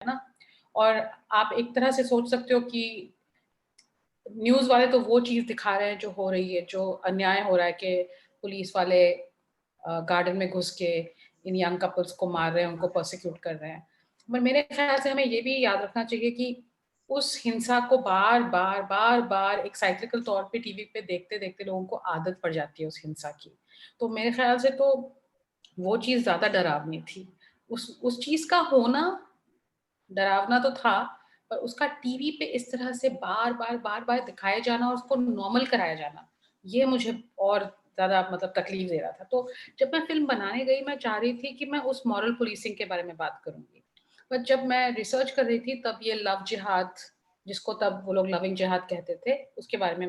है ना? और आप एक तरह से सोच सकते हो कि न्यूज़ वाले तो वो चीज़ दिखा रहे हैं जो हो रही है, जो अन्याय हो रहा है कि पुलिस वाले गार्डन में घुस के इन यंग कपल्स को मार रहे हैं, उनको प्रोसिक्यूट कर रहे हैं। पर मेरे ख़्याल से हमें ये भी याद रखना चाहिए कि उस हिंसा को बार-बार एक साइक्लिकल तौर पे टीवी पे देखते-देखते लोगों को आदत पड़ जाती है उस हिंसा की। तो मेरे ख़्याल से तो वो चीज़ ज़्यादा डरावनी थी। उस चीज़ का होना डरावना तो था, पर उसका टीवी पे इस तरह से बार-बार दिखाया जाना और उसको नॉर्मल कराया जाना, ये मुझे और ज़्यादा मतलब तकलीफ दे रहा था। तो जब मैं फ़िल्म बनाने गई, मैं चाह रही थी कि मैं उस मॉरल पुलिसिंग के बारे में बात करूँगी। पर जब मैं रिसर्च कर रही थी, तब ये लव जिहाद, जिसको तब वो लोग लविंग जिहाद कहते थे, उसके बारे में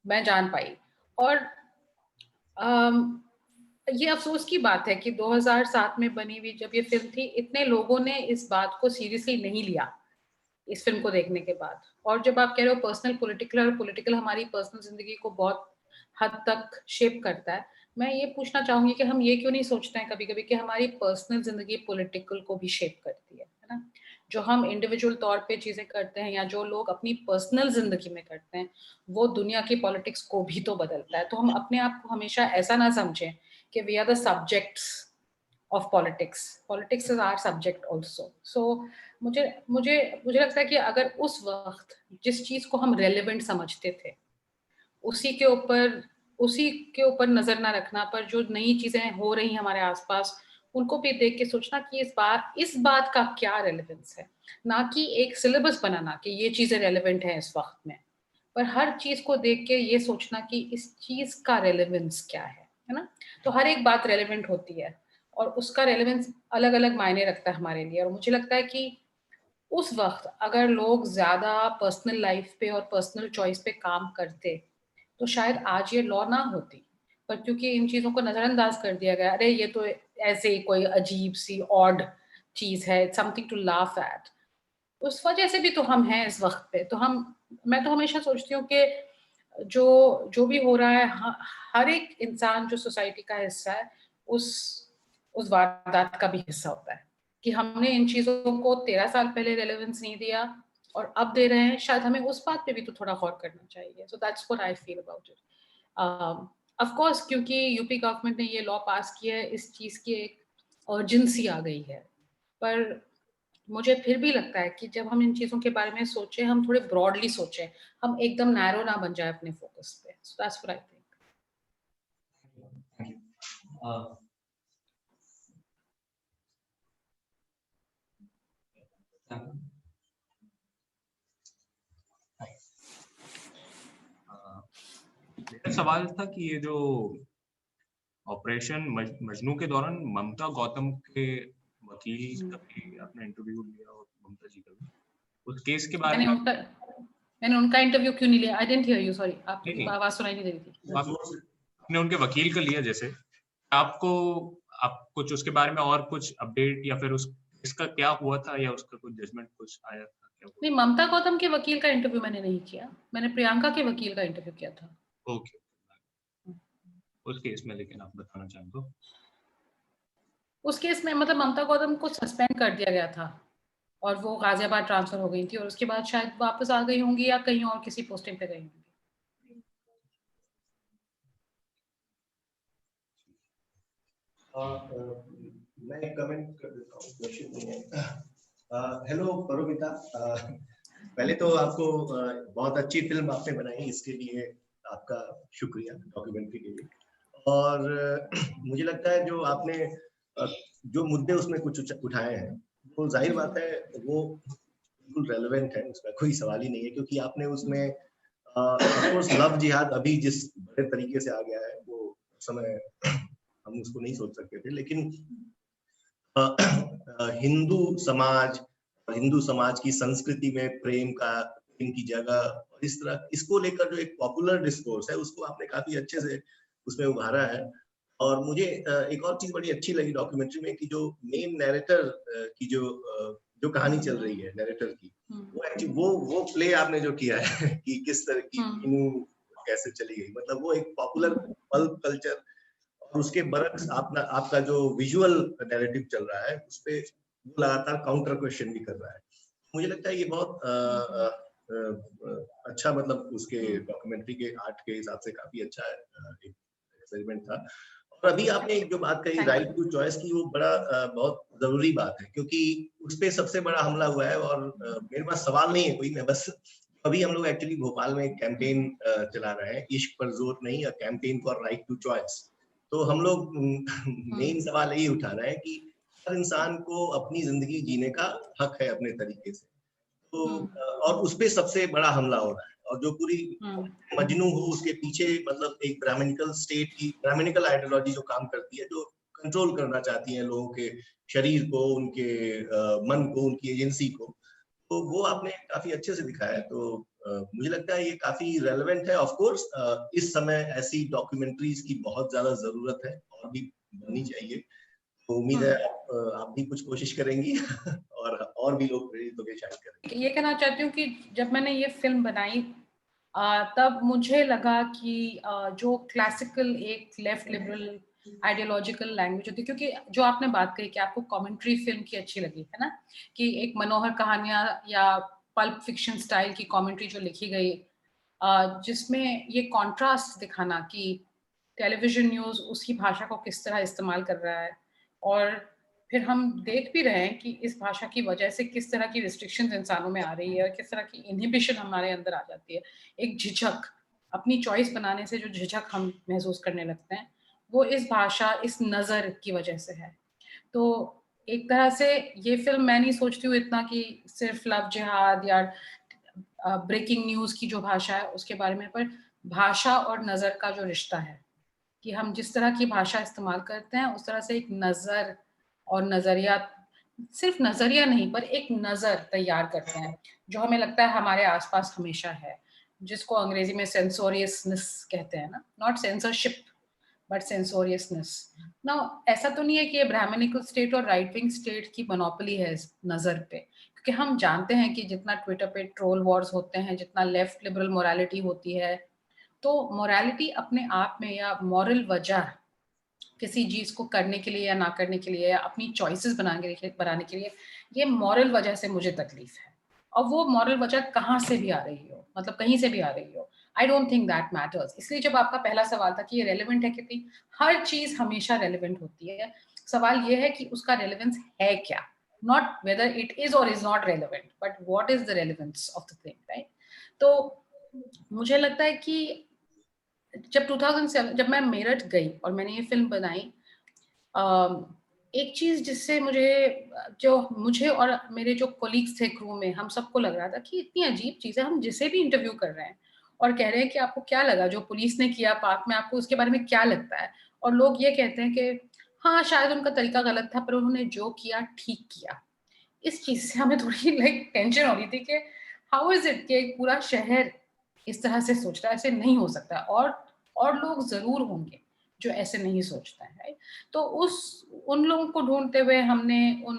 मैं जान पाई। और अम, ये अफ़सोस की बात है कि 2007 में बनी हुई जब ये फ़िल्म थी, इतने लोगों ने इस बात को सीरियसली नहीं लिया, इस फ़िल्म को देखने के बाद। और जब आप कह रहे हो पर्सनल पॉलिटिकल, और पॉलिटिकल हमारी पर्सनल ज़िंदगी को बहुत हद तक शेप करता है, मैं ये पूछना चाहूँगी कि हम ये क्यों नहीं सोचते हैं कभी-कभी कि हमारी पर्सनल ज़िंदगी पॉलिटिकल को भी शेप करती है ना? जो हम इंडिविजुअल तौर पे चीज़ें करते हैं या जो लोग अपनी पर्सनल ज़िंदगी में करते हैं, वो दुनिया की पॉलिटिक्स को भी तो बदलता है। तो हम अपने आप को हमेशा ऐसा ना समझें कि we are the subjects of politics. Politics is our subject also. So मुझे मुझे मुझे लगता है कि अगर उस वक़्त जिस चीज़ को हम रेलेवेंट समझते थे, उसी के ऊपर उसी के ऊपर नज़र ना रखना, पर जो नई चीज़ें हो रही हैं हमारे आस-पास, उनको भी देख के सोचना कि इस बात का क्या रेलेवेंस है। ना कि एक सिलेबस बनाना कि ये चीज़ें रेलेवेंट हैं इस वक़्त में। पर हर चीज़ को देख के ये सोचना कि इस चीज़ का रेलेवेंस क्या है ना? तो हर एक बात रेलेवेंट होती है और उसका रेलेवेंस अलग-अलग मायने रखता है हमारे लिए। और मुझे लगता है कि उस वक़्त अगर लोग ज़्यादा पर्सनल लाइफ़ पे और पर्सनल चॉइस पे काम करते, तो शायद आज ये लॉ ना होती। पर क्योंकि इन चीज़ों को नज़रअंदाज कर दिया गया, अरे ये तो ऐसे ही कोई अजीब-सी ऑड चीज़ है, समथिंग टू लाफ एट। उस वजह से भी तो हम हैं इस वक़्त पे। तो हम मैं तो हमेशा सोचती हूँ कि जो जो भी हो रहा है, हर एक इंसान जो सोसाइटी का हिस्सा है, उस उस वारदात का भी हिस्सा होता है। कि हमने इन चीज़ों को 13 साल पहले रेलेवेंस नहीं दिया और अब दे रहे हैं, शायद हमें उस बात पे भी तो थोड़ा गौर करना चाहिए। सो that's what I feel about it. Of course क्योंकि यूपी गवर्नमेंट ने ये लॉ पास किया है, इस चीज़ की एक अर्जेंसी आ गई है। पर मुझे फिर भी लगता है कि जब हम इन चीज़ों के बारे में सोचें, हम थोड़े ब्रॉडली सोचें, हम एकदम नैरो ना बन जाए अपने फोकस पे। सो that's what I think. Thank you. मेरा सवाल था कि ये जो ऑपरेशन मजनू के दौरान ममता गौतम के वकील का भी आपने इंटरव्यू लिया और ममता जी का भी, उस केस के बारे में मैंने उनका इंटरव्यू क्यों नहीं लिया? I didn't here you, sorry. आपकी नहीं, आवाज़ सुनाई नहीं दे रही थी। आपने उनके वकील का लिया जैसे, आपको आप कुछ उसके बारे में और कुछ अपडेट या फिर उस इसका क्या हुआ था या उसका कुछ जजमेंट कुछ आया था, क्या हुआ? नहीं, ममता गौतम के वकील का इंटरव्यू मैंने नहीं किया। मैंने प्रियंका के वकील का इंटरव्यू किया था। ओके, उस केस में लेकिन आप बताना चाहें तो? उस केस में मतलब ममता गौतम को सस्पेंड कर दिया गया था और वो गाजियाबाद ट्रांसफर हो गई थी और उसके बाद शायद वापस आ गई होंगी या कहीं और किसी पोस्टिंग पे गई होंगी। मैं एक कमेंट कर देता हूँ, क्वेश्चन नहीं है। हेलो परोमिता, पहले तो आपको बहुत अच्छी फिल्म आपने बनाई, इसके लिए आपका शुक्रिया डॉक्यूमेंट्री के लिए। और मुझे लगता है जो आपने जो मुद्दे उसमें कुछ उठाए हैं, वो जाहिर बात है वो बिल्कुल रेलेवेंट है, उसका कोई सवाल ही नहीं है, क्योंकि आपने उसमें लव जिहाद अभी जिस बड़े तरीके से आ गया है, वो समय हम उसको नहीं सोच सकते थे। लेकिन हिंदू समाज और हिंदू समाज की संस्कृति में प्रेम की जगह और इस तरह इसको लेकर जो एक पॉपुलर डिस्कोर्स है, उसको आपने काफी अच्छे से उसमें उभारा है। और मुझे एक और चीज बड़ी अच्छी लगी डॉक्यूमेंट्री में कि जो मेन नैरेटर की जो कहानी चल रही है नैरेटर की, वो प्ले आपने जो किया है कि किस तरह की मीनू कैसे चली गई, मतलब वो एक पॉपुलर पल्प कल्चर और उसके बरक्स आपका जो विजुअल नैरेटिव चल रहा है, उस पे वो लगातार काउंटर क्वेश्चन भी कर रहा है। मुझे लगता है ये बहुत अच्छा, मतलब उसके डॉक्यूमेंट्री के आर्ट के हिसाब से काफी अच्छा एक एक्सपेरिमेंट था। और अभी आपने एक जो बात कही राइट टू चॉइस की, वो बड़ा बहुत जरूरी बात है, क्योंकि उस पे सबसे बड़ा हमला हुआ है। और मेरे पास सवाल नहीं है कोई, मैं बस अभी हम लोग एक्चुअली भोपाल में एक कैंपेन चला रहे हैं, इश्क पर जोर नहीं, a campaign for right to choice. तो हम लोग मेन सवाल यही उठा रहे हैं कि हर इंसान को अपनी जिंदगी जीने का हक है अपने तरीके से। तो और उस पे सबसे बड़ा हमला हो रहा है, और जो पूरी मजनू हो उसके पीछे मतलब एक ब्राह्मणिकल स्टेट की ब्राह्मणिकल आइडियोलॉजी जो काम करती है, जो कंट्रोल करना चाहती है लोगों के शरीर को, उनके मन को, उनकी एजेंसी को। तो वो आपने काफी अच्छे से दिखाया है। तो मुझे लगता है ये काफी रेलेवेंट है। ऑफ कोर्स इस समय ऐसी डॉक्यूमेंट्रीज की बहुत ज्यादा जरूरत है, और भी बननी चाहिए। तो उम्मीद है आप भी कुछ कोशिश करेंगी और भी लोग प्रेरित होकर शायद करेंगे। ये कहना चाहती हूँ कि जब मैंने ये फिल्म बनाई तब मुझे लगा कि जो क्लासिकल एक लेफ्ट लिबरल आइडियोलॉजिकल लैंग्वेज होती है, क्योंकि जो आपने बात कही कि आपको कमेंट्री फिल्म की अच्छी लगी है ना, कि एक मनोहर कहानियां या पल्प फिक्शन स्टाइल की कमेंट्री जो लिखी गई, जिसमें ये कॉन्ट्रास्ट दिखाना कि टेलीविजन न्यूज़ उसी भाषा को किस तरह इस्तेमाल कर रहा है, और फिर हम देख भी रहे हैं कि इस भाषा की वजह से किस तरह की रिस्ट्रिक्शंस इंसानों में आ रही है और किस तरह की इनहिबिशन हमारे अंदर आ जाती है। एक झिझक, अपनी चॉइस बनाने से जो झिझक हम महसूस करने लगते हैं, वो इस भाषा, इस नज़र की वजह से है। तो एक तरह से ये फिल्म मैं नहीं सोचती हूँ इतना कि सिर्फ लव जिहाद या ब्रेकिंग न्यूज़ की जो भाषा है उसके बारे में, पर भाषा और नज़र का जो रिश्ता है, कि हम जिस तरह की भाषा इस्तेमाल करते हैं उस तरह से एक नज़र और नज़रिया, सिर्फ नज़रिया नहीं पर एक नज़र तैयार करते हैं जो हमें लगता है हमारे आसपास हमेशा है, जिसको अंग्रेजी में सेंसोरियसनेस कहते हैं ना, नॉट सेंसरशिप बट सेंसोरियसनेस। ना ऐसा तो नहीं है कि ये ब्राह्मणिकल स्टेट और राइट विंग स्टेट की मोनोपोली है इस नज़र पे, क्योंकि हम जानते हैं कि जितना ट्विटर पे ट्रोल वॉर्स होते हैं, जितना लेफ्ट लिबरल मोरालिटी होती है, तो मोरालिटी अपने आप में या मॉरल वजह किसी चीज़ को करने के लिए या ना करने के लिए या अपनी चॉइसेस बनाने के लिए, ये मॉरल वजह से मुझे तकलीफ है। और वो मॉरल वजह कहाँ से भी आ रही हो, मतलब कहीं से भी आ रही हो, I don't think that matters. इसलिए जब आपका पहला सवाल था कि ये रेलिवेंट है कितनी, हर चीज़ हमेशा रेलिवेंट होती है। सवाल ये है कि उसका रेलिवेंस है क्या, नॉट वेदर इट इज और is not relevant, but what is the relevance of the thing, right? तो मुझे लगता है कि जब 2007 जब मैं मेरठ गई और मैंने ये फिल्म बनाई, एक चीज़ जिससे मुझे और मेरे जो कोलीग्स थे क्रू में, हम सबको लग रहा था कि इतनी अजीब चीज़ है, हम जिसे भी इंटरव्यू कर रहे हैं और कह रहे हैं कि आपको क्या लगा जो पुलिस ने किया पार्क में, आपको उसके बारे में क्या लगता है? और लोग ये कहते हैं कि हाँ, शायद उनका तरीका गलत था पर उन्होंने जो किया ठीक किया। इस चीज़ से हमें थोड़ी लाइक टेंशन हो रही थी कि हाउ इज़ इट कि एक पूरा शहर इस तरह से सोच रहा है, ऐसे नहीं हो सकता, और लोग ज़रूर होंगे जो ऐसे नहीं सोचते हैं, राइट? तो उन लोगों को ढूँढते हुए हमने उन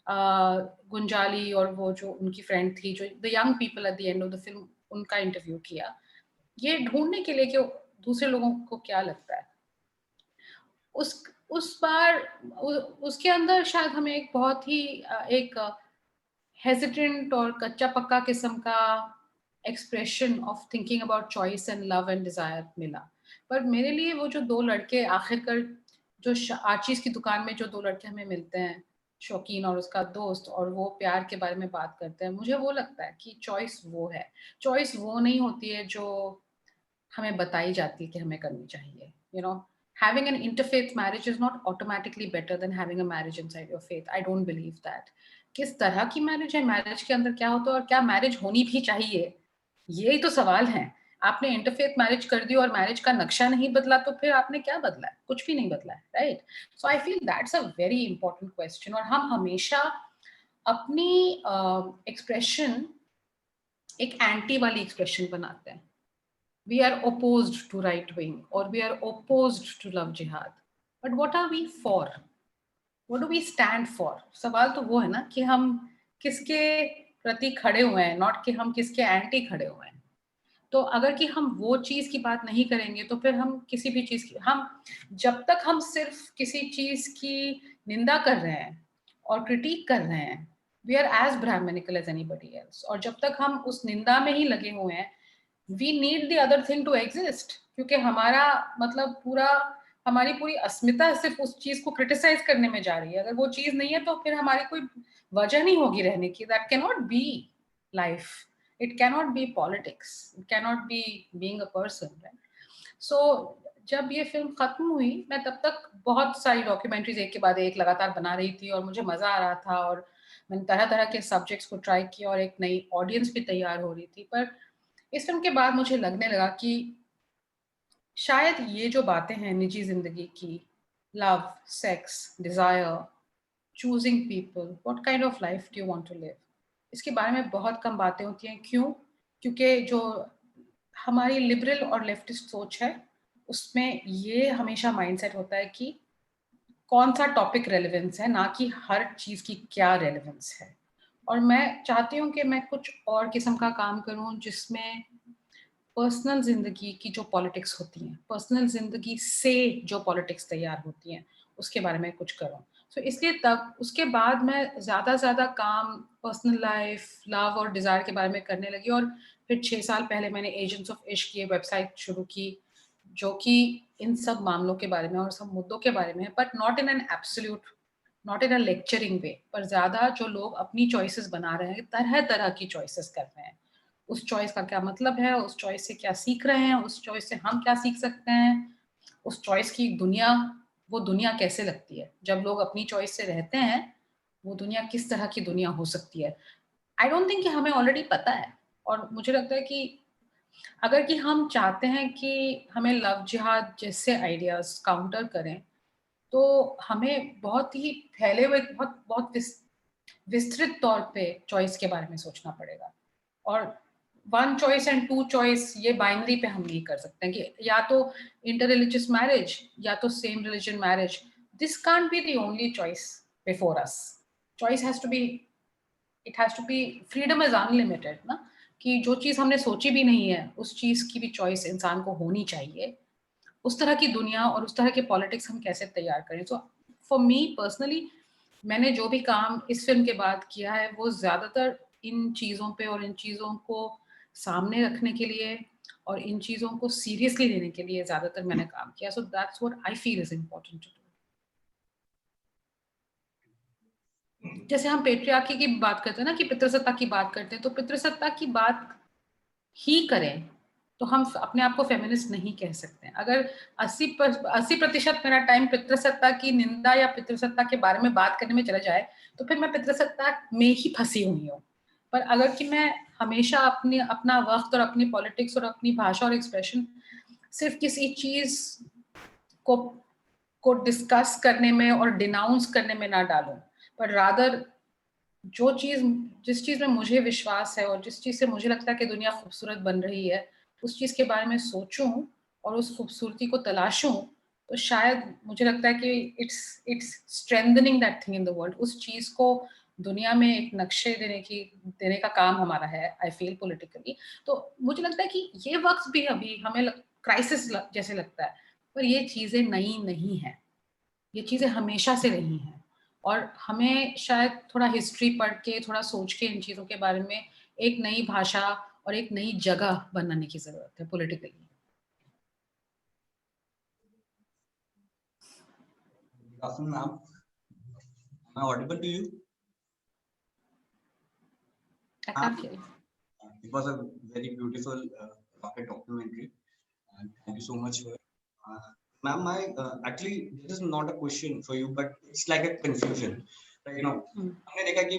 गुंजाली और वो जो उनकी फ्रेंड थी, जो the young people at the end of the film, उनका इंटरव्यू किया, ये ढूँढने के लिए कि दूसरे लोगों को क्या लगता है। उस बार उसके अंदर शायद हमें एक बहुत ही एक हेजिटेंट और कच्चा पक्का किस्म का expression of thinking about choice and love and desire मिला। पर मेरे लिए वो जो दो लड़के आखिरकार जो आर्चीज की दुकान में जो दो लड़के हमें मिलते हैं, शौकीन और उसका दोस्त, और वो प्यार के बारे में बात करते हैं, मुझे वो लगता है कि चॉइस वो है। चॉइस वो नहीं होती है जो हमें बताई जाती है कि हमें करनी चाहिए, having an interfaith marriage is not automatically better than having a marriage inside your faith. I don't believe that. किस तरह की मैरिज है, मैरिज के अंदर क्या होता है, और क्या मैरिज होनी भी चाहिए, यही तो सवाल है। आपने इंटरफेथ मैरिज कर दी और मैरिज का नक्शा नहीं बदला, तो फिर आपने क्या बदला है? कुछ भी नहीं बदला है, right? So I feel that's a very important question. और हम हमेशा अपनी एक्सप्रेशन एक एंटी वाली एक्सप्रेशन बनाते हैं। We are opposed to right wing or we are opposed to love jihad. But what are we for? What do we stand for? सवाल तो वो है ना कि हम किसके प्रति खड़े हुए हैं, नॉट कि हम किसके एंटी खड़े हुए हैं। तो अगर कि हम वो चीज़ की बात नहीं करेंगे तो फिर हम किसी भी चीज़ की, हम जब तक हम सिर्फ किसी चीज़ की निंदा कर रहे हैं और क्रिटिक कर रहे हैं, we are as Brahmanical as anybody else. और जब तक हम उस निंदा में ही लगे हुए हैं, we need the other thing to exist, क्योंकि हमारा मतलब हमारी पूरी अस्मिता सिर्फ उस चीज को क्रिटिसाइज करने में जा रही है। अगर वो चीज नहीं है तो फिर हमारी कोई वजह नहीं होगी रहने की। That can not be life, it can not be politics, it can not be being a person. So जब ये फिल्म खत्म हुई, मैं तब तक बहुत सारी डॉक्यूमेंट्रीज एक के बाद एक लगातार बना रही थी और मुझे मजा आ रहा था, और मैंने तरह तरह के सब्जेक्ट्स को ट्राई किया और एक नई ऑडियंस भी तैयार हो रही थी। पर इस फिल्म के बाद मुझे लगने लगा कि शायद ये जो बातें हैं निजी जिंदगी की, love, sex, desire, choosing people, what kind of life do you want to live, इसके बारे में बहुत कम बातें होती हैं। क्यों? क्योंकि जो हमारी लिबरल और लेफ्टिस्ट सोच है, उसमें ये हमेशा माइंडसेट होता है कि कौन सा टॉपिक रेलेवेंस है, ना कि हर चीज की क्या रेलेवेंस है। और मैं चाहती हूँ कि मैं कुछ और किस्म का काम करूँ जिसमें पर्सनल जिंदगी की जो पॉलिटिक्स होती हैं, पर्सनल जिंदगी से जो पॉलिटिक्स तैयार होती हैं, उसके बारे में कुछ करूँ। तो इसलिए तब उसके बाद मैं ज़्यादा काम पर्सनल लाइफ, लव और डिज़ायर के बारे में करने लगी। और फिर 6 साल पहले मैंने एजेंट्स ऑफ इश्क ये वेबसाइट शुरू की, जो कि इन सब मामलों के बारे में और सब मुद्दों के बारे में है, but not in an absolute, not in a lecturing way, पर ज़्यादा जो लोग अपनी चॉइसेस बना रहे हैं, तरह तरह की चॉइसेस कर रहे हैं, उस चॉइस का क्या मतलब है, उस चॉइस से क्या सीख रहे हैं, उस चॉइस से हम क्या सीख सकते हैं, उस चॉइस की दुनिया, वो दुनिया कैसे लगती है जब लोग अपनी चॉइस से रहते हैं, वो दुनिया किस तरह की दुनिया हो सकती है। आई डोंट थिंक कि हमें ऑलरेडी पता है। और मुझे लगता है कि अगर कि हम चाहते हैं कि हमें लव जिहाद जैसे आइडियाज काउंटर करें, तो हमें बहुत ही फैले हुए, बहुत विस्तृत तौर पे चॉइस के बारे में सोचना पड़ेगा। और 1 चॉइस एंड 2 चॉइस, ये बाइनरी पे हम नहीं कर सकते हैं कि या तो इंटर रिलीजियस मैरिज या तो same religion marriage. This can't be the only choice before us. Choice has to be, it has to be, freedom is unlimited ना, कि जो चीज हमने सोची भी नहीं है उस चीज की भी चॉइस इंसान को होनी चाहिए। उस तरह की दुनिया और उस तरह के पॉलिटिक्स हम कैसे तैयार करें। सो फॉर मी पर्सनली, मैंने जो भी काम इस फिल्म के बाद किया है वो ज्यादातर इन चीजों पे और इन चीजों को सामने रखने के लिए और इन चीजों को सीरियसली लेने के लिए ज्यादातर मैंने काम किया। So that's what I feel is important to do. जैसे हम पेट्रियार्की की बात करते हैं ना, कि पितृसत्ता की बात करते हैं, तो पितृसत्ता की बात ही करें तो हम अपने आप को फेमिनिस्ट नहीं कह सकते। अगर 80% मेरा टाइम पितृसत्ता की निंदा या पितृसत्ता के बारे में बात करने में चला जाए, तो फिर मैं पितृसत्ता में ही फंसी हुई हूँ। पर अगर कि मैं हमेशा अपना वक्त और अपनी पॉलिटिक्स और अपनी भाषा और एक्सप्रेशन सिर्फ किसी चीज को डिस्कस करने में और डिनाउंस करने में ना डालूं, पर रादर जिस चीज में मुझे विश्वास है और जिस चीज से मुझे लगता है कि दुनिया खूबसूरत बन रही है, उस चीज के बारे में सोचूं और उस खूबसूरती को तलाशूं, तो शायद मुझे लगता है कि it's strengthening that thing in the world. उस चीज को दुनिया में एक नक्शे देने का काम हमारा है, आई फील पॉलिटिकली। तो मुझे लगता है कि ये वक्त भी अभी हमें क्राइसिस जैसे लगता है, पर ये चीजें नई नहीं है, ये चीजें हमेशा से रही हैं। और हमें शायद थोड़ा हिस्ट्री पढ़ के, थोड़ा सोच के इन चीजों के बारे में एक नई भाषा और एक नई जगह बनाने की जरूरत है politically. Afternoon, ma'am. Am I audible to you? I can't hear you. It was a very beautiful rocket documentary, and thank you so much for it. Ma'am, actually this is not a question for you, but it's like a confusion. Like, you know, हमने देखा कि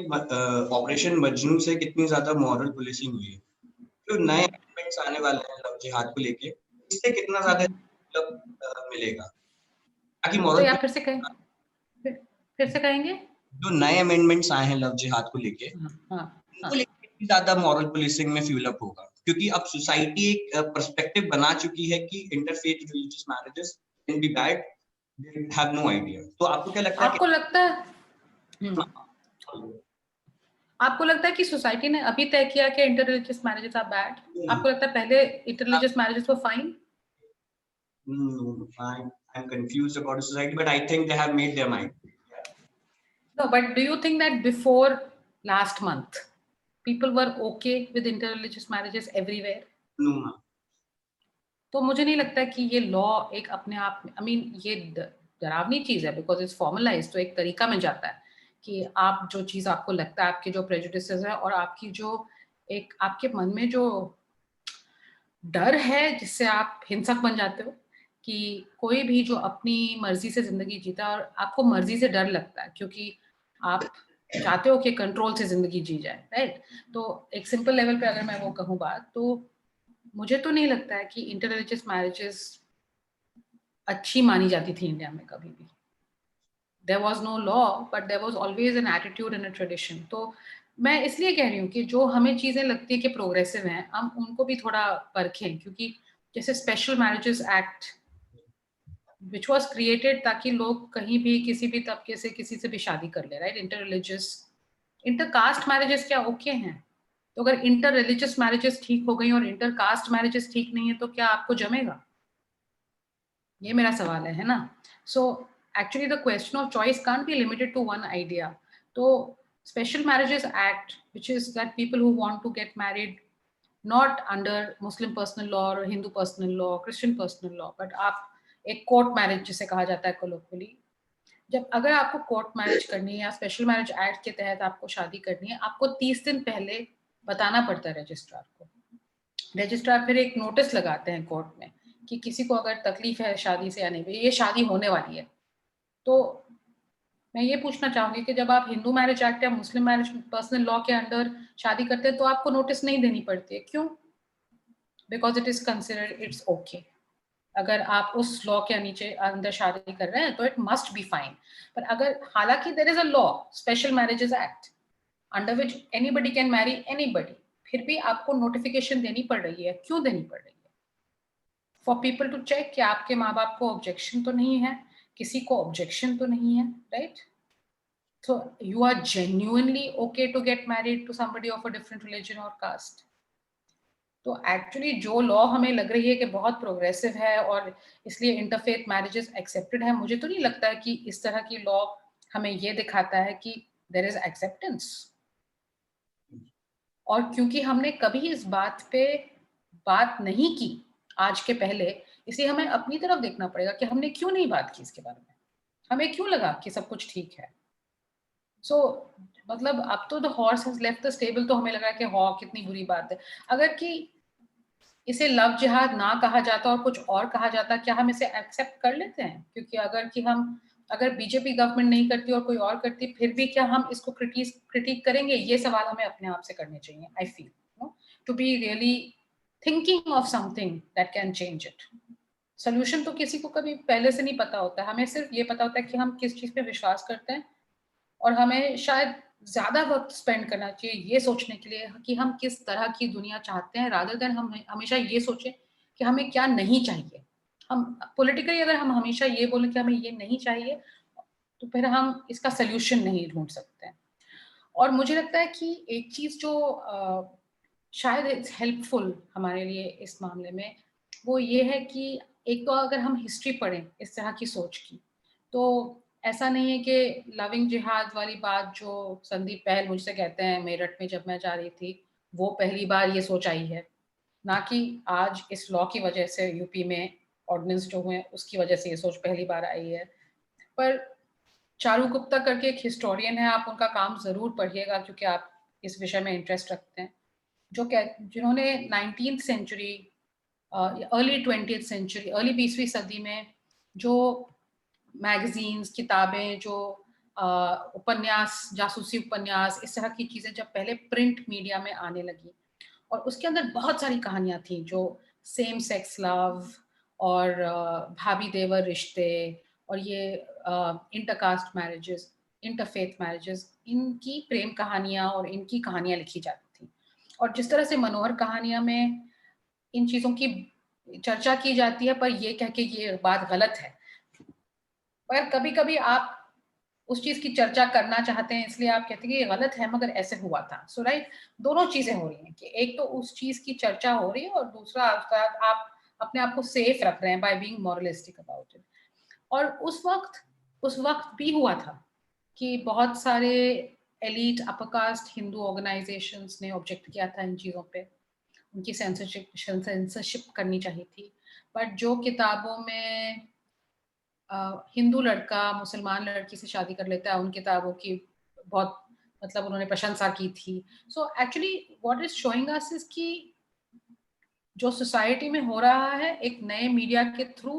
operation Majnu से कितनी ज्यादा moral policing हुई है। जो नए अमेंडमेंट्स आने वाले हैं लव जिहाद को लेके, इससे कितना ज्यादा मिलेगा? ताकि तो मॉरल या फिर से कहेंगे, जो नए अमेंडमेंट्स आए हैं लव जिहाद को लेके, उनको लेके कितनी ज्यादा मॉरल पुलिसिंग में फ्यूल अप होगा? क्योंकि अब सोसाइटी एक पर्सपेक्टिव बना चुकी है कि interfaith religious marriages can be bad, they have no idea. तो आपको क्या लगता है? आपको लगता है कि सोसाइटी ने अभी तय किया कि inter religious marriages are bad? आपको लगता है पहले inter religious marriages were fine? I'm confused about the society, but I think they have made their mind. No, but do you think that before last month people were okay with interreligious marriages everywhere? No, ma'am. तो मुझे नहीं लगता कि ये law एक अपने आप में, आई मीन ये डरावनी चीज है बिकॉज इट्स फॉर्मलाइज, तो एक तरीका में जाता है कि आप जो चीज आपको लगता है, आपके जो प्रेजुडिसेस है और आपकी जो एक आपके मन में जो डर है जिससे आप हिंसक बन जाते हो, कि कोई भी जो अपनी मर्जी से जिंदगी जीता है और आपको मर्जी से डर लगता है क्योंकि आप चाहते हो कि कंट्रोल से जिंदगी जी जाए, राइट? तो एक सिंपल लेवल पे अगर मैं वो कहूँ बात, तो मुझे तो नहीं लगता है कि इंटररिलिजियस मैरिजेस अच्छी मानी जाती थी इंडिया में कभी भी। There was no law but there was always an attitude and a tradition. तो मैं इसलिए कह रही हूँ कि जो हमें चीजें लगती है कि प्रोग्रेसिव हैं, हम उनको भी थोड़ा परखें, क्योंकि जैसे special marriages act which was created ताकि लोग कहीं भी किसी भी तबके से किसी से भी शादी कर ले, right? Inter religious, inter caste marriages क्या ओके हैं? तो अगर इंटर रिलीजियस मैरिजेस ठीक हो गई और इंटर कास्ट मैरिजेस ठीक नहीं है तो क्या आपको जमेगा? ये मेरा सवाल है ना? So actually the question of choice can't be limited to one idea. तो special marriages act which is that people who want to get married not under Muslim personal law or Hindu personal law, Christian personal law, but आप एक court marriage जिसे कहा जाता है कोलोक्वली, जब अगर आपको कोर्ट मैरिज करनी है या स्पेशल मैरिज एक्ट के तहत आपको शादी करनी है, आपको 30 दिन पहले बताना पड़ता है रजिस्ट्रार को। रजिस्ट्रार फिर एक नोटिस लगाते हैं कोर्ट में कि किसी को अगर तकलीफ है शादी से आने में, ये शादी होने वाली है। तो मैं ये पूछना चाहूंगी कि जब आप हिंदू मैरिज एक्ट या मुस्लिम मैरिज पर्सनल लॉ के अंडर शादी करते हैं तो आपको नोटिस नहीं देनी पड़ती है, क्यों? Because it is considered it's okay. अगर आप उस लॉ के नीचे अंदर शादी कर रहे हैं तो इट मस्ट बी फाइन। पर अगर हालांकि there is a law, special marriages act, under which anybody can marry anybody, फिर भी आपको नोटिफिकेशन देनी पड़ रही है। क्यों देनी पड़ रही है? फॉर पीपल टू चेक कि आपके माँ बाप को ऑब्जेक्शन तो नहीं है, किसी को ऑब्जेक्शन तो नहीं है, right? So you are genuinely okay to get married to somebody of a different religion or caste. तो एक्चुअली जो लॉ हमें लग रही है कि बहुत प्रोग्रेसिव है और इसलिए इंटरफेथ मैरिजेस एक्सेप्टेड है, मुझे तो नहीं लगता है कि इस तरह की लॉ हमें ये दिखाता है कि देयर इज एक्सेप्टेंस। और क्योंकि हमने कभी इस बात पे बात नहीं की आज के पहले, इसलिए हमें अपनी तरफ देखना पड़ेगा कि हमने क्यों नहीं बात की इसके बारे में, हमें क्यों लगा कि सब कुछ ठीक है। सो मतलब अब तो the horse has left the stable, तो हमें लग रहा है कि हाँ कितनी बुरी बात है। अगर कि इसे लव जिहाद ना कहा जाता और कुछ और कहा जाता, क्या हम इसे एक्सेप्ट कर लेते हैं? क्योंकि अगर बीजेपी गवर्नमेंट नहीं करती और कोई और करती, फिर भी क्या हम इसको क्रिटिक करेंगे? ये सवाल हमें अपने आप से करने चाहिए, I feel, to be really thinking of something that can change it. Solution तो किसी को कभी पहले से नहीं पता होता, हमें सिर्फ ये पता होता है कि हम किस चीज पे विश्वास करते हैं, और हमें शायद ज्यादा वक्त स्पेंड करना चाहिए ये सोचने के लिए कि हम किस तरह की दुनिया चाहते हैं, रादर देन हम हमेशा ये सोचें कि हमें क्या नहीं चाहिए। हम पॉलिटिकली अगर हम हमेशा ये बोलें कि हमें ये नहीं चाहिए, तो फिर हम इसका सोल्यूशन नहीं ढूंढ सकते हैं। और मुझे लगता है कि एक चीज जो शायद इट्स हेल्पफुल हमारे लिए इस मामले में, वो ये है कि एक तो अगर हम हिस्ट्री पढ़ें इस तरह की सोच की, तो ऐसा नहीं है कि लविंग जिहाद वाली बात जो संदीप पहल मुझसे कहते हैं मेरठ में जब मैं जा रही थी, वो पहली बार ये सोच आई है, ना कि आज इस लॉ की वजह से यूपी में ऑर्डिनेंस जो हुए उसकी वजह से ये सोच पहली बार आई है। पर चारू गुप्ता करके एक हिस्टोरियन है, आप उनका काम जरूर पढ़िएगा क्योंकि आप इस विषय में इंटरेस्ट रखते हैं, जिन्होंने 19th century, early 20th century, early 20वीं सदी में जो मैगजीन्स, किताबें, जो उपन्यास, जासूसी उपन्यास, इस तरह की चीजें जब पहले प्रिंट मीडिया में आने लगी, और उसके अंदर बहुत सारी कहानियां थी जो सेम सेक्स लव और भाभी देवर रिश्ते और ये इंटरकास्ट मैरिजेस, इंटरफेथ मैरिजेस, इनकी प्रेम कहानियां और इनकी कहानियां लिखी जाती थी। और जिस तरह से मनोहर कहानियां में इन चीजों की चर्चा की जाती है, पर ये कह के ये बात गलत है, पर कभी कभी आप उस चीज की चर्चा करना चाहते हैं इसलिए आप कहते हैं कि ये गलत है मगर ऐसे हुआ था। सो राइट, दोनों चीजें हो रही हैं कि एक तो उस चीज की चर्चा हो रही है और दूसरा आप अपने आप को सेफ रख रहे हैं by being moralistic about it. और उस वक्त भी हुआ था, कि बहुत सारे elite upper caste Hindu organisations ने ऑब्जेक्ट किया था इन चीज़ों पे, उनकी सेंसरशिप करनी चाहिए थी। बट जो किताबों में हिंदू लड़का मुसलमान लड़की से शादी कर लेता है, उन किताबों की बहुत मतलब उन्होंने प्रशंसा की थी। So actually what is showing us is कि जो सोसाइटी में हो रहा है, एक नए मीडिया के थ्रू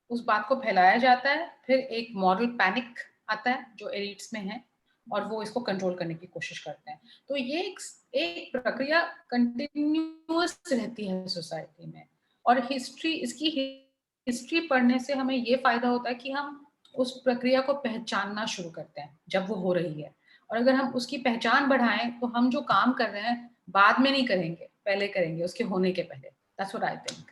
उस बात को फैलाया जाता है, फिर एक मॉरल पैनिक आता है जो एलिट्स में है और वो इसको कंट्रोल करने की कोशिश करते हैं। तो ये एक प्रक्रिया कंटिन्यूअस रहती है सोसाइटी में। और इसकी हिस्ट्री पढ़ने से हमें ये फायदा होता है कि हम उस प्रक्रिया को पहचानना शुरू करते हैं जब वो हो रही है। और अगर हम उसकी पहचान बढ़ाएं तो हम जो काम कर रहे हैं बाद में नहीं करेंगे, पहले करेंगे, उसके होने के पहले। That's what I think.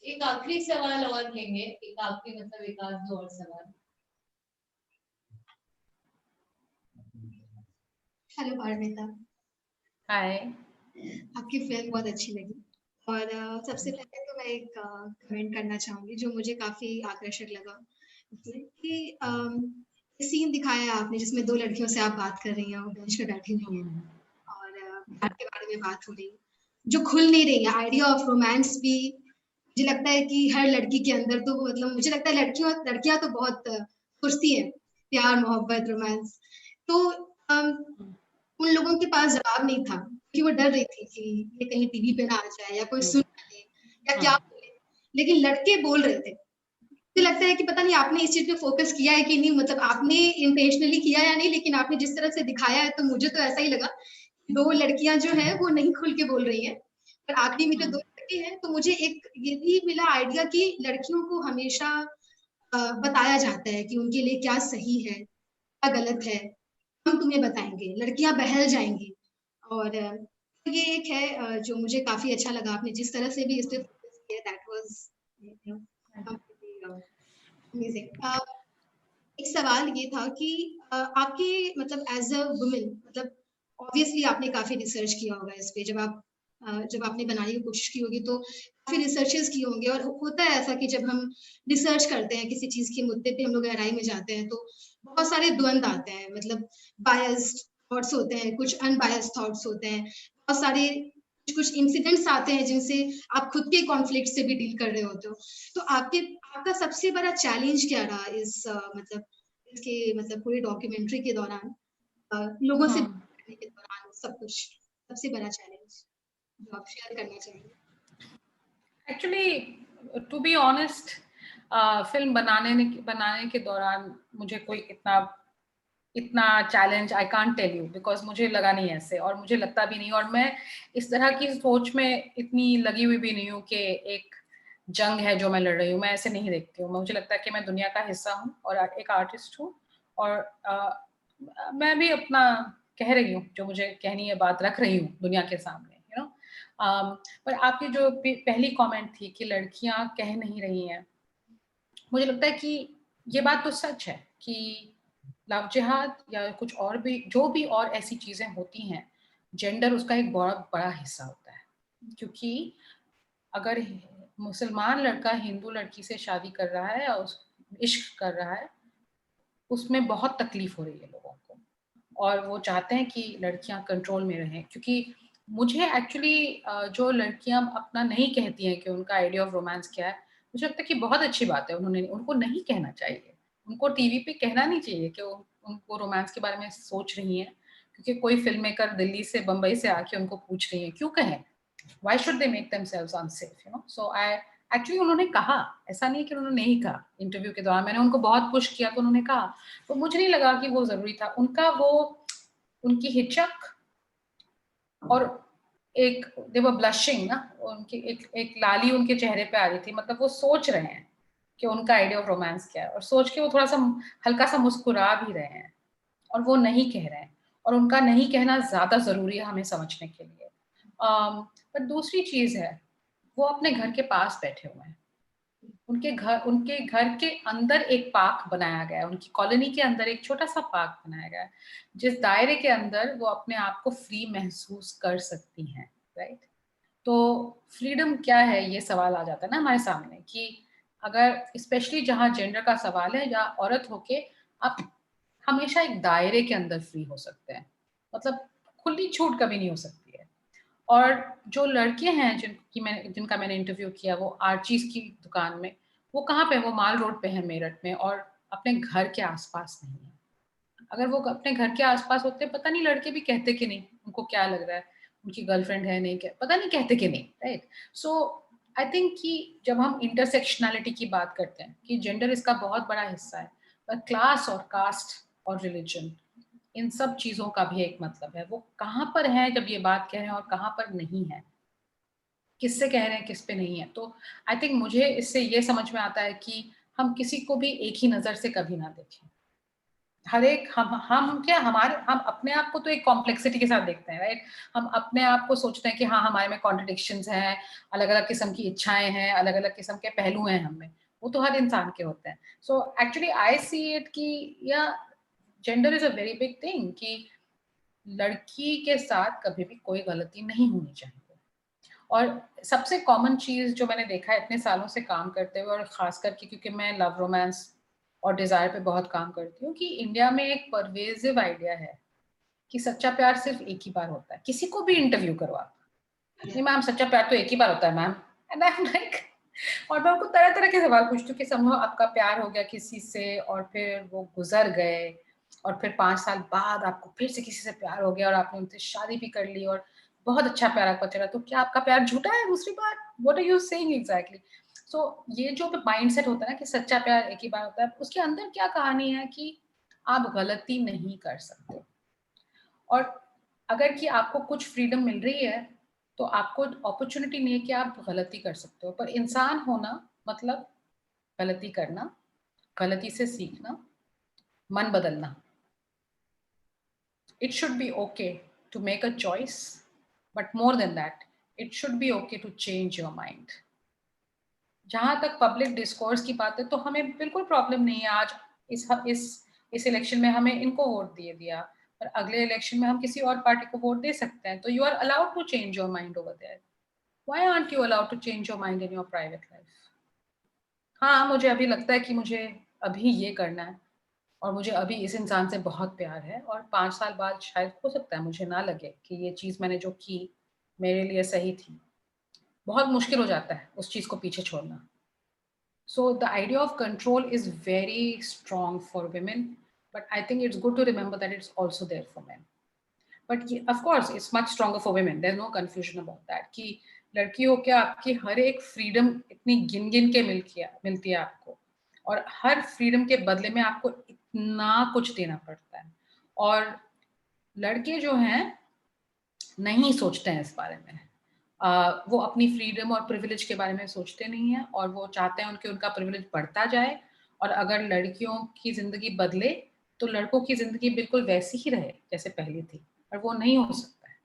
एक आखिरी सवाल और लेंगे, एक आखिरी मतलब एक आध दो और सवाल। हेलो पारमिता। हाय। आपकी फिल्म बहुत अच्छी लगी और सबसे पहले तो मैं एक कमेंट करना चाहूंगी जो मुझे काफी आकर्षक लगा इसमें कि सीन दिखाया है आपने जिसमें दो लड़कियों से आप बात कर रही हैं, वो बेंच पे बैठी हुई हैं और प्यार के बारे में बात हो रही है जो खुल नहीं रही है। आइडिया ऑफ रोमांस भी मुझे लगता है कि हर लड़की के अंदर तो मतलब मुझे लगता है लड़कियां तो बहुत सोचती हैं प्यार मोहब्बत रोमांस। तो उन लोगों के पास जवाब नहीं था कि वो डर रही थी कि ये कहीं टीवी पे ना आ जाए या कोई सुन ना ले या क्या बोले, लेकिन लड़के बोल रहे थे। मुझे लगता है कि पता नहीं आपने इस चीज पे फोकस किया है कि नहीं, मतलब आपने इंटेंशनली किया या नहीं, लेकिन आपने जिस तरह से दिखाया है तो मुझे तो ऐसा ही लगा। दो लड़कियां जो है वो नहीं खुल के बोल रही हैं, पर आखिरी में जो दो लड़के हैं तो मुझे एक ये भी मिला आइडिया कि लड़कियों को हमेशा बताया जाता है कि उनके लिए क्या सही है क्या गलत है, हम तुम्हें बताएंगे, लड़कियां बहल जाएंगी। और ये एक है जो मुझे काफी अच्छा लगा, आपने जिस तरह से भी इस पे फोकस किया दैट वाज अमेजिंग। एक सवाल ये था कि आपके मतलब एज अ वुमेन, मतलब ऑब्वियसली आपने काफी रिसर्च किया होगा इस पे, जब आपने बनाने की कोशिश की होगी तो काफी रिसर्चेस किए होंगे। और होता है ऐसा कि जब हम रिसर्च करते हैं किसी चीज के मुद्दे पे, हम लोग गहराई में जाते हैं तो बहुत सारे द्वंद आते हैं, मतलब बायस्ड थॉट्स होते हैं, कुछ अनबायस्ड थॉट्स होते हैं, बहुत सारे कुछ इंसिडेंट्स आते हैं जिनसे आप खुद के कॉन्फ्लिक्ट से भी डील कर रहे होते हो। तो आपका सबसे बड़ा चैलेंज क्या रहा इस मतलब इसके मतलब पूरी डॉक्यूमेंट्री के दौरान, लोगों से करने के दौरान, सब कुछ सबसे बड़ा चैलेंज जो आप शेयर करना चाहेंगे? Actually to be honest, film बनाने के दौरान मुझे कोई इतना challenge I can't tell you, because मुझे लगा नहीं ऐसे और मुझे लगता भी नहीं, और मैं इस तरह की सोच में इतनी लगी हुई भी नहीं हूँ कि एक जंग है जो मैं लड़ रही हूँ। मैं ऐसे नहीं देखती हूँ। मुझे लगता है कि मैं दुनिया का हिस्सा हूँ और एक आर्टिस्ट हूँ, और मैं भी अपना कह रही हूँ जो मुझे कहनी है, बात रख रही हूँ दुनिया के सामने, यू नो। पर आपकी जो पहली कमेंट थी कि लड़कियां कह नहीं रही हैं, मुझे लगता है कि ये बात तो सच है कि लव जिहाद या कुछ और भी, जो भी और ऐसी चीजें होती हैं, जेंडर उसका एक बहुत बड़ा हिस्सा होता है। क्योंकि अगर मुसलमान लड़का हिंदू लड़की से शादी कर रहा है और इश्क कर रहा है, उसमें बहुत तकलीफ हो रही है लोगों को, और वो चाहते हैं कि लड़कियां कंट्रोल में रहें। क्योंकि मुझे एक्चुअली जो लड़कियां अपना नहीं कहती हैं कि उनका आइडिया ऑफ रोमांस क्या है, मुझे लगता है कि बहुत अच्छी बात है, उनको नहीं कहना चाहिए। उनको टीवी पे कहना नहीं चाहिए कि उनको रोमांस के बारे में सोच रही हैं, क्योंकि कोई फिल्म मेकर दिल्ली से बम्बई से आके उनको पूछ रही है, क्यों कहें? Why should they make themselves unsafe, you know? So actually उन्होंने कहा, ऐसा नहीं है कि उन्होंने नहीं कहा। इंटरव्यू के दौरान मैंने उनको बहुत पुश किया तो उन्होंने कहा, तो मुझे नहीं लगा कि वो जरूरी था। उनकी हिचक और एक दे वर ब्लशिंग ना, उनकी एक लाली उनके चेहरे पे आ रही थी, मतलब वो सोच रहे हैं कि उनका आइडिया ऑफ रोमांस क्या है, और सोच के वो थोड़ा सा हल्का सा मुस्कुरा भी रहे हैं, और वो नहीं कह रहे हैं, और उनका नहीं कहना ज्यादा जरूरी है हमें समझने के लिए। पर दूसरी चीज है, वो अपने घर के पास बैठे हुए हैं, उनके घर के अंदर एक पार्क बनाया गया है, उनकी कॉलोनी के अंदर एक छोटा सा पार्क बनाया गया है, जिस दायरे के अंदर वो अपने आप को फ्री महसूस कर सकती हैं, राइट? तो फ्रीडम क्या है, ये सवाल आ जाता है ना हमारे सामने कि अगर स्पेशली जहाँ जेंडर का सवाल है, या औरत होके आप हमेशा एक दायरे के अंदर फ्री हो सकते हैं, मतलब खुली छूट कभी नहीं हो सकती है। और जो लड़के हैं जिनका मैंने इंटरव्यू किया, वो आर्चीज की दुकान में, वो कहाँ पे, वो माल रोड पे है मेरठ में, और अपने घर के आसपास नहीं है। अगर वो अपने घर के आसपास होते, पता नहीं लड़के भी कहते कि नहीं, उनको क्या लग रहा है, उनकी गर्लफ्रेंड है नहीं, क्या पता नहीं कहते कि नहीं, राइट। सो आई थिंक कि जब हम इंटरसेक्शनैलिटी की बात करते हैं कि जेंडर इसका बहुत बड़ा हिस्सा है, पर क्लास और कास्ट और रिलीजन, इन सब चीजों का भी एक मतलब है, वो कहाँ पर है जब ये बात कह रहे हैं और कहाँ पर नहीं है, किससे कह रहे हैं किस पे नहीं है। तो आई थिंक मुझे इससे ये समझ में आता है कि हम किसी को भी एक ही नजर से कभी ना देखें। हर एक हम क्या, हम अपने आप को तो एक कॉम्प्लेक्सिटी के साथ देखते हैं, राइट। हम अपने आप को सोचते हैं कि हाँ, हमारे में कॉन्ट्रडिक्शंस हैं, अलग अलग किस्म की इच्छाएं हैं, अलग अलग किस्म के पहलू हैं हमें, वो तो हर इंसान के होते हैं। So actually I see it कि या gender is a very big thing, कि लड़की के साथ कभी भी कोई गलती नहीं होनी चाहिए। और सबसे कॉमन चीज जो मैंने देखा है इतने सालों से काम करते हुए, और खास करके क्योंकि मैं लव रोमांस और डिजायर पे बहुत काम करती हूँ, कि इंडिया में एक परवेजिव आइडिया है कि सच्चा प्यार सिर्फ एक ही बार होता है। किसी को भी इंटरव्यू करो आप, नहीं मैम सच्चा प्यार तो एक ही बार होता है ma'am, and I am like, और मैं उनको तरह तरह के सवाल पूछती हूँ कि समझो आपका प्यार हो गया किसी से, और फिर वो गुजर गए, और फिर 5 साल बाद आपको फिर से किसी से प्यार हो गया और आपने उनसे शादी भी कर ली और बहुत अच्छा प्यार आपका चला, तो क्या आपका प्यार झूठा है दूसरी बार? What are you saying exactly? So ये जो माइंडसेट होता है ना कि सच्चा प्यार एक ही बार होता है, उसके अंदर क्या कहानी है कि आप गलती नहीं कर सकते, और अगर कि आपको कुछ फ्रीडम मिल रही है तो आपको अपॉर्चुनिटी नहीं है कि आप गलती कर सकते हो। पर इंसान होना मतलब गलती करना, गलती से सीखना, मन बदलना। It should be okay to make a choice, but more than that, it should be okay to change your mind. जहां तक पब्लिक डिस्कोर्स की बात है, तो हमें बिल्कुल प्रॉब्लम नहीं है आज इस इलेक्शन में हमें इनको वोट दिया, पर अगले इलेक्शन में हम किसी और पार्टी को वोट दे सकते हैं। तो you are allowed to change your mind over there. Why aren't you allowed to change your mind in your private life? हाँ, मुझे अभी लगता है कि मुझे अभी ये करना है, और मुझे अभी इस इंसान से बहुत प्यार है, और 5 साल बाद शायद हो सकता है मुझे ना लगे कि ये चीज़ मैंने जो की मेरे लिए सही थी। बहुत मुश्किल हो जाता है उस चीज़ को पीछे छोड़ना। So the idea of control is very strong for women, but I think it's good to remember that it's also there for men. But of course it's much stronger for women, there's no confusion about that, कि लड़की हो के आपकी हर एक freedom इतनी गिन गिन के मिलती है आपको, और हर फ्रीडम के बदले में आपको इतना कुछ देना पड़ता है। और लड़के जो हैं नहीं सोचते हैं इस बारे में, वो अपनी फ्रीडम और प्रिविलेज के बारे में सोचते नहीं हैं, और वो चाहते हैं उनका प्रिविलेज बढ़ता जाए, और अगर लड़कियों की जिंदगी बदले तो लड़कों की जिंदगी बिल्कुल वैसी ही रहे जैसे पहले थी, और वो नहीं हो सकता है।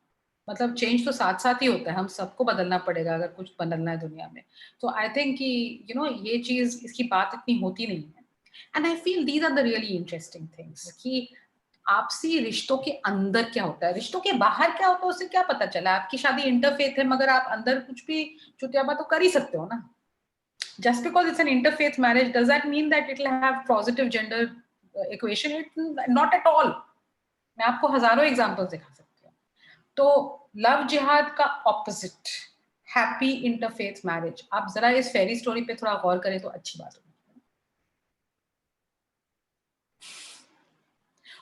मतलब चेंज तो साथ साथ ही होता है, हम सबको बदलना पड़ेगा अगर कुछ बदलना है दुनिया में। तो आई थिंक कि ये चीज, इसकी बात इतनी होती नहीं है, and I feel these are the really interesting things, कि आपसी रिश्तों के अंदर क्या होता है, रिश्तों के बाहर क्या होता है उससे क्या पता चला। आपकी शादी इंटरफेथ है, मगर आप अंदर कुछ भी चुतियाबा तो कर ही सकते हो ना। Just because it's an interfaith marriage, does that mean that it will have positive gender equation? Not at all. मैं आपको हजारों एग्जांपल्स दिखा सकती हूँ। तो लव जिहाद का ऑपोजिट, हैप्पी इंटरफेथ मैरिज। आप जरा इस फेरी स्टोरी पे थोड़ा गौर करें तो अच्छी बात होगी।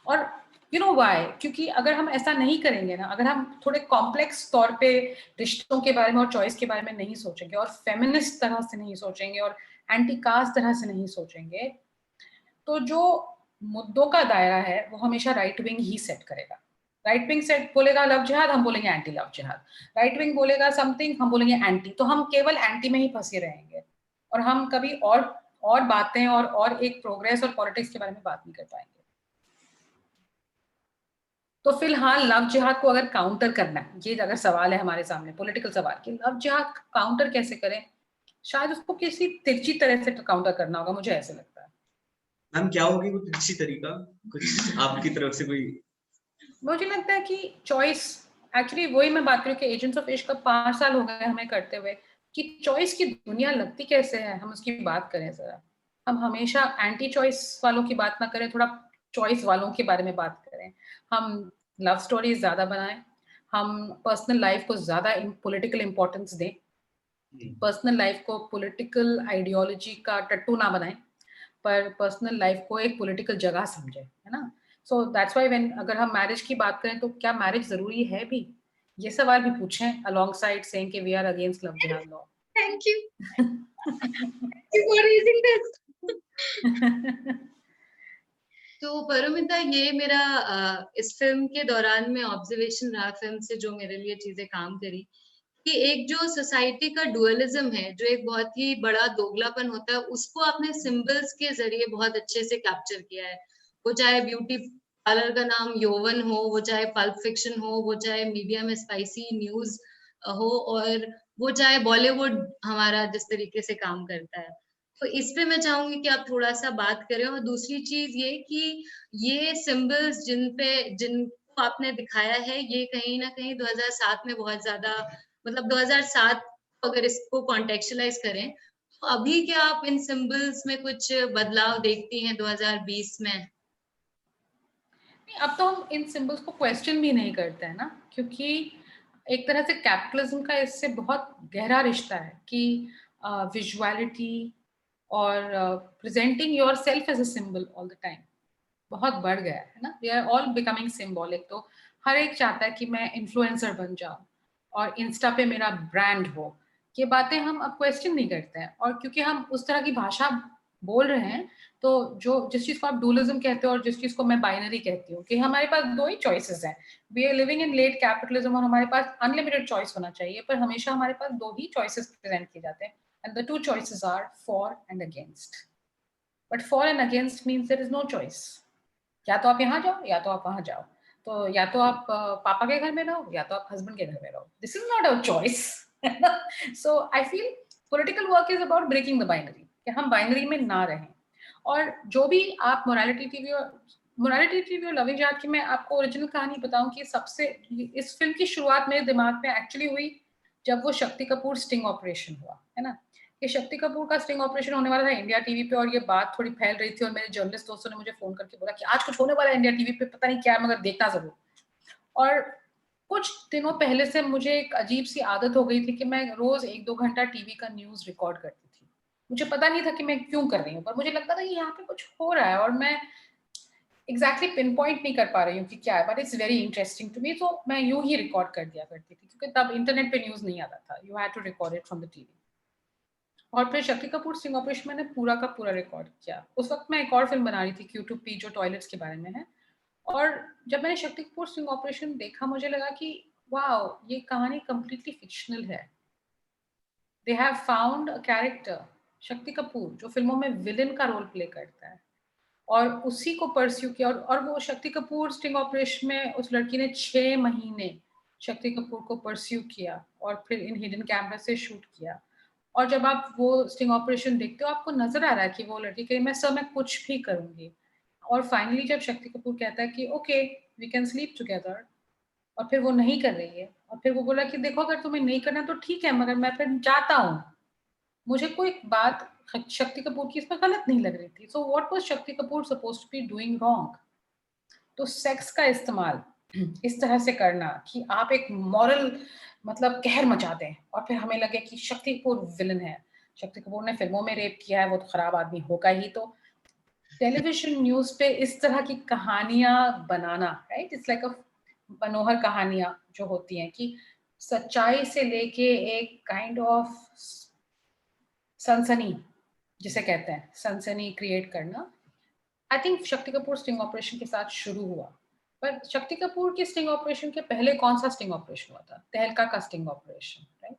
और यू नो व्हाई? क्योंकि अगर हम ऐसा नहीं करेंगे ना, अगर हम थोड़े कॉम्प्लेक्स तौर पे रिश्तों के बारे में और चॉइस के बारे में नहीं सोचेंगे, और फेमिनिस्ट तरह से नहीं सोचेंगे, और एंटी कास्ट तरह से नहीं सोचेंगे, तो जो मुद्दों का दायरा है वो हमेशा राइट विंग ही सेट करेगा। राइट विंग सेट बोलेगा लव जिहाद, हम बोलेंगे एंटी लव जिहाद। राइट विंग बोलेगा समथिंग, हम बोलेंगे एंटी। तो हम केवल एंटी में ही फंसे रहेंगे, और हम कभी और बातें और एक प्रोग्रेस और पॉलिटिक्स के बारे में बात नहीं कर पाएंगे। तो फिलहाल लव जिहाद को अगर काउंटर करना है, ये अगर सवाल है हमारे सामने, पॉलिटिकल सवाल कि लव जिहाद काउंटर कैसे करें, शायद उसको किसी तिरछी तरह से काउंटर करना होगा, मुझे ऐसे लगता है। मैम क्या होगी वो तिरछी तरीका, कुछ आपकी तरफ से कोई? मुझे लगता है कि चॉइस, एक्चुअली वही मैं बात करूँ कि एजेंट्स ऑफ इश्क का 5 साल हो गए हमें करते हुए, कि चॉइस की दुनिया लगती कैसे है, हम उसकी बात करें जरा। हम हमेशा एंटी चॉइस वालों की बात ना करें, थोड़ा चॉइस वालों के बारे में बात करें। हम लव स्टोरीज ज़्यादा बनाएं, हम पर्सनल लाइफ को ज़्यादा पॉलिटिकल इम्पोर्टेंस दें, पर्सनल लाइफ को पॉलिटिकल आइडियोलॉजी का टट्टू ना बनाएं, पर पर्सनल लाइफ को एक पॉलिटिकल जगह समझें, है ना। सो दैट्स व्हाई व्हेन अगर हम मैरिज की बात करें तो क्या मैरिज जरूरी है भी, ये सवाल भी पूछें अलोंग साइड सेइंग कि वी आर अगेंस्ट लव जिहाद law. Thank you. Thank you for raising this. तो परोमिता, ये मेरा इस फिल्म के दौरान में ऑब्जर्वेशन रहा फिल्म से, जो मेरे लिए चीजें काम करी, कि एक जो सोसाइटी का डुअलिज्म है, जो एक बहुत ही बड़ा दोगलापन होता है, उसको आपने सिंबल्स के जरिए बहुत अच्छे से कैप्चर किया है। वो चाहे ब्यूटी पार्लर का नाम यौवन हो, वो चाहे पल्प फिक्शन हो, वो चाहे मीडिया में स्पाइसी न्यूज हो, और वो चाहे बॉलीवुड हमारा जिस तरीके से काम करता है। तो इस पे मैं चाहूंगी कि आप थोड़ा सा बात करें। और दूसरी चीज ये कि ये सिंबल्स जिनको आपने दिखाया है, ये कहीं ना कहीं 2007 में बहुत ज्यादा, मतलब 2007 अगर इसको कॉन्टेक्चुअलाइज करें, तो अभी क्या आप इन सिंबल्स में कुछ बदलाव देखती हैं 2020 में? अब तो हम इन सिंबल्स को क्वेश्चन भी नहीं करते हैं ना, क्योंकि एक तरह से कैपिटलिज्म का इससे बहुत गहरा रिश्ता है कि विजुअलिटी और presenting yourself as a symbol all the time बहुत बढ़ गया है ना। We are all becoming symbolic. तो हर एक चाहता है कि मैं इन्फ्लुएंसर बन जाऊं और इंस्टा पे मेरा ब्रांड हो। ये बातें हम अब क्वेश्चन नहीं करते हैं, और क्योंकि हम उस तरह की भाषा बोल रहे हैं, तो जो जिस चीज को आप डुअलिज्म कहते हो और जिस चीज को मैं बाइनरी कहती हूँ, कि हमारे पास दो ही चॉइसेस हैं। We are living in late capitalism और हमारे पास अनलिमिटेड चॉइस होना चाहिए, पर हमेशा हमारे पास दो ही चॉइसेस प्रेजेंट किए जाते हैं, and the two choices are for and against. But for and against means there is no choice. या तो आप यहाँ जाओ या तो आप वहां जाओ, तो या तो आप पापा के घर में रहो या तो आप हस्बैंड के घर में रहो। This is not a choice. So I feel political work is about breaking the binary, कि हम बाइनरी में ना रहें। और जो भी आप मोरालिटी टीवी और लव जिहाद की मैं आपको ओरिजिनल कहानी बताऊं कि सबसे इस फिल्म की शुरुआत मेरे दिमाग में एक्चुअली हुई जब वो शक्ति कपूर स्टिंग ऑपरेशन हुआ, है ना। कि शक्ति कपूर का स्टिंग ऑपरेशन होने वाला था इंडिया टीवी पे, और ये बात थोड़ी फैल रही थी, और मेरे जर्नलिस्ट दोस्तों ने मुझे फोन करके बोला कि आज कुछ होने वाला है इंडिया टीवी पे, पता नहीं क्या है मगर देखना जरूर। और कुछ दिनों पहले से मुझे एक अजीब सी आदत हो गई थी कि मैं रोज 1-2 घंटा टीवी का न्यूज रिकॉर्ड करती थी। मुझे पता नहीं था कि मैं क्यों कर रही हूँ, पर मुझे लगता था कि यहाँ पे कुछ हो रहा है और मैं एग्जैक्टली पिन पॉइंट नहीं कर पा रही हूँ कि क्या है, but it's very interesting to me. तो मैं यूं ही रिकॉर्ड कर दिया करती थी, क्योंकि तब इंटरनेट पे न्यूज नहीं आता था, you had to record it from the TV. और फिर शक्ति कपूर स्टिंग ऑपरेशन मैंने पूरा का पूरा रिकॉर्ड किया। उस वक्त मैं एक और फिल्म बना रही थी Q2P, जो टॉयलेट्स के बारे में है। और जब मैंने शक्ति कपूर स्टिंग ऑपरेशन देखा, मुझे लगा कि वाओ, ये कहानी कंप्लीटली फिक्शनल है। They have found a character Shakti Kapoor जो फिल्मों में विलेन का रोल प्ले करता है, और उसी को परस्यू किया। और वो शक्ति कपूर स्टिंग ऑपरेशन में उस लड़की ने 6 महीने शक्ति कपूर को परस्यू किया और फिर इन हिडन कैमरा से शूट किया। और जब आप वो स्टिंग ऑपरेशन देखते हो, आपको नजर आ रहा है कि वो लड़की कह रही मैं सर मैं कुछ भी करूंगी। और फाइनली जब शक्ति कपूर कहता है कि okay we can sleep together, और फिर वो नहीं कर रही है, और फिर वो बोला कि देखो अगर तुम्हें नहीं करना तो ठीक है, मगर मैं फिर जाता हूँ। मुझे कोई बात शक्ति कपूर की इसमें गलत नहीं लग रही थी। सो what was Shakti Kapoor supposed to be doing wrong? तो सेक्स का इस्तेमाल इस तरह से करना कि आप एक मॉरल मतलब कहर मचा दें, और फिर हमें लगे कि शक्ति कपूर विलन है। शक्ति कपूर ने फिल्मों में रेप किया है, वो तो खराब आदमी होगा ही। तो टेलीविजन न्यूज पे इस तरह की कहानियां बनाना, राइट, इट्स लाइक अ मनोहर कहानियां जो होती हैं कि सच्चाई से लेके एक काइंड ऑफ सनसनी, जिसे कहते हैं सनसनी क्रिएट करना, I think Shakti Kapoor sting operation के साथ शुरू हुआ। पर शक्ति कपूर के स्टिंग ऑपरेशन के पहले कौन सा स्टिंग ऑपरेशन हुआ था? तहलका का स्टिंग ऑपरेशन, राइट।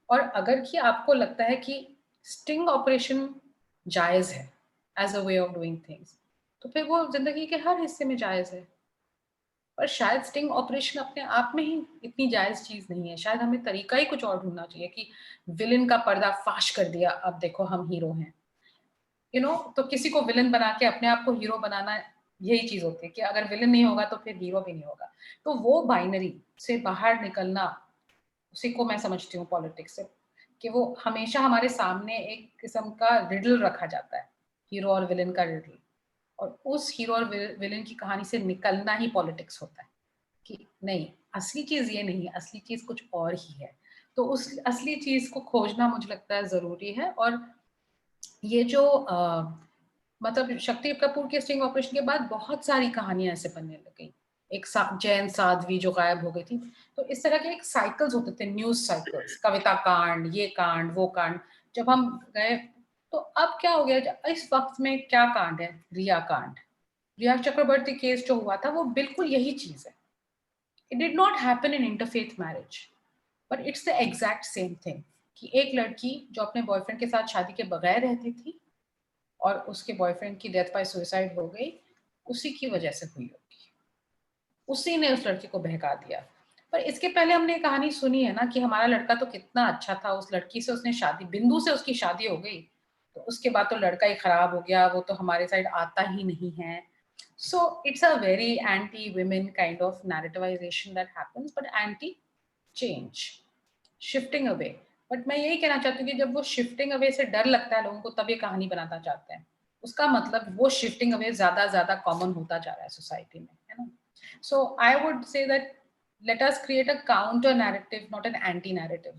और अगर कि आपको लगता है कि स्टिंग ऑपरेशन जायज है as a way of doing things, तो फिर वो जिंदगी के हर हिस्से में जायज है। पर शायद स्टिंग ऑपरेशन अपने आप में ही इतनी जायज चीज नहीं है। शायद हमें तरीका ही कुछ और ढूंढना चाहिए कि विलन का पर्दा फाश कर दिया, अब देखो हम हीरो हैं, तो किसी को विलन बना के अपने आप को हीरो बनाना, यही चीज होती है कि अगर विलन नहीं होगा तो फिर हीरो भी नहीं होगा। तो वो बाइनरी से बाहर निकलना, उसी को मैं समझती हूँ पॉलिटिक्स से। कि वो हमेशा हमारे सामने एक किस्म का रिडल रखा जाता है, हीरो और विलेन का रिडल, और उस हीरो और विलेन की कहानी से निकलना ही पॉलिटिक्स होता है कि नहीं, असली चीज ये नहीं है, असली चीज कुछ और ही है। तो उस असली चीज को खोजना मुझे लगता है जरूरी है। और ये जो मतलब शक्ति कपूर के स्टिंग ऑपरेशन के बाद बहुत सारी कहानियां ऐसे बनने लग गई। एक जैन साध्वी जो गायब हो गई थी, तो इस तरह के एक साइकिल्स होते थे, न्यूज साइकिल्स, कविता कांड, ये कांड, वो कांड। जब हम गए तो अब क्या हो गया, इस वक्त में क्या कांड है, रिया कांड, रिया चक्रवर्ती केस जो हुआ था वो बिल्कुल यही चीज है। It did not happen in interfaith marriage, but it's the exact same thing कि एक लड़की जो अपने बॉयफ्रेंड के साथ शादी के बगैर रहती थी और उसके बॉयफ्रेंड की डेथ बाय सुसाइड हो गई, उसी की वजह से हुई होगी, उसी ने उस लड़की को बहका दिया। पर इसके पहले हमने कहानी सुनी है ना कि हमारा लड़का तो कितना अच्छा था, उस लड़की से उसने शादी, बिंदु से उसकी शादी हो गई, तो उसके बाद तो लड़का ही खराब हो गया, वो तो हमारे साइड आता ही नहीं है। So it's a very anti-women kind of narrativization that happens, but anti-change, shifting away. But मैं यही कहना चाहती हूँ कि जब वो शिफ्टिंग अवे से डर लगता है लोगों को, तब ये कहानी बनाना चाहते हैं। उसका मतलब वो शिफ्टिंग अवे ज्यादा कॉमन होता जा रहा है सोसाइटी में, है ना। So I would say that let us create a counter narrative, not an anti narrative.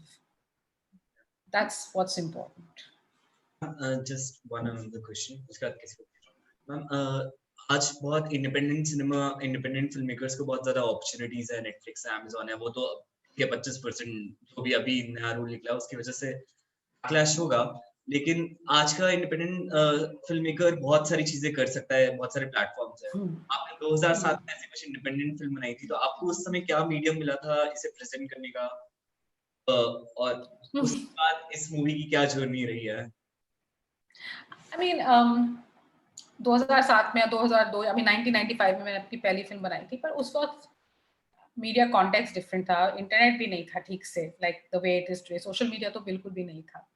That's what's important. Just one another question. उसके बाद किसी को मैम, आज बहुत independent cinema, independent film makers को बहुत ज्यादा अपॉर्चुनिटीज है, नेटफ्लिक्स है, अमेज़न है, वो तो के 25% जो भी अभी नया रूल निकला उसकी वजह से क्लैश होगा। लेकिन आज का इंडिपेंडेंट फिल्म मेकर बहुत सारी चीजें कर सकता है, बहुत सारे प्लेटफॉर्म्स है। आपने 2007 में ऐसी कुछ इंडिपेंडेंट फिल्म बनाई थी, तो आपको उस समय क्या मीडियम मिला था इसे प्रेजेंट करने का, और उसके बाद इस मूवी की क्या जर्नी रही है? I mean, 2007 में या 2002 या 1995 में मैंने अपनी पहली फिल्म बनाई थी, पर उस वक्त मीडिया कॉन्टेक्स्ट डिफरेंट था, इंटरनेट भी नहीं था ठीक से, like the way it is today, social media तो बिल्कुल भी नहीं था।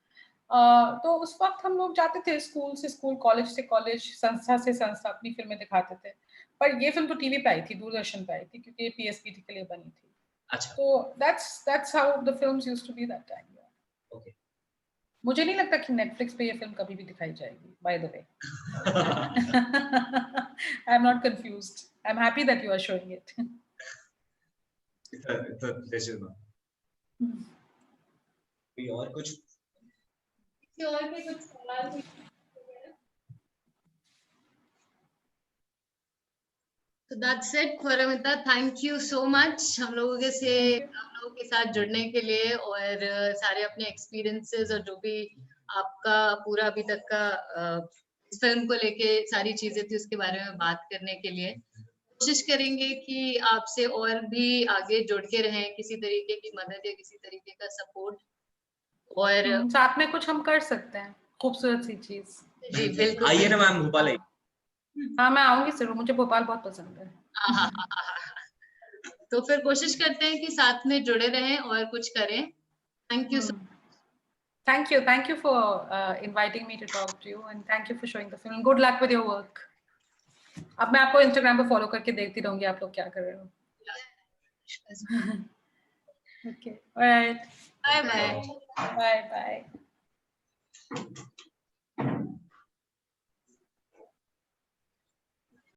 तो उस वक्त हम लोग जाते थे स्कूल से स्कूल, कॉलेज से कॉलेज, संस्था से संस्था, अपनी फिल्में दिखाते थे। पर ये फिल्म तो टीवी पे आई थी, दूरदर्शन पे आई थी, क्योंकि ये पीएसपीटी के लिए बनी थी। अच्छा, तो that's how the films used to be that time. Okay. मुझे नहीं लगता कि नेटफ्लिक्स पे ये फिल्म कभी भी दिखाई जाएगी, by the way. I am not confused, I am happy that you are showing it. It's a pleasure, ma'am. कोई और कुछ? और भी कुछ सवाल? So that's it, Paramita. Thank you so much हम लोगों के साथ जुड़ने के लिए, और सारे अपने एक्सपीरियंसेस और जो भी आपका पूरा अभी तक का इस फिल्म को लेके सारी चीजें थी उसके बारे में बात करने के लिए। कोशिश करेंगे कि आपसे और भी आगे जुड़ के रहें, किसी तरीके की मदद या किसी तरीके का सपोर्ट, और साथ में कुछ हम कर सकते हैं, खूबसूरत सी चीज। जी बिल्कुल, आइए ना मैम, भोपाल आइए। हाँ, मैं आऊंगी जरूर, मुझे भोपाल बहुत पसंद है। तो फिर कोशिश करते हैं कि साथ में जुड़े रहें और कुछ करें। Thank you so Thank you for inviting me to talk to you, and thank you for showing the film. Good luck with your work. अब मैं आपको इंस्टाग्राम पे फॉलो करके देखती रहूंगी आप लोग क्या कर रहे हो। Okay, all right. Bye bye. Bye bye.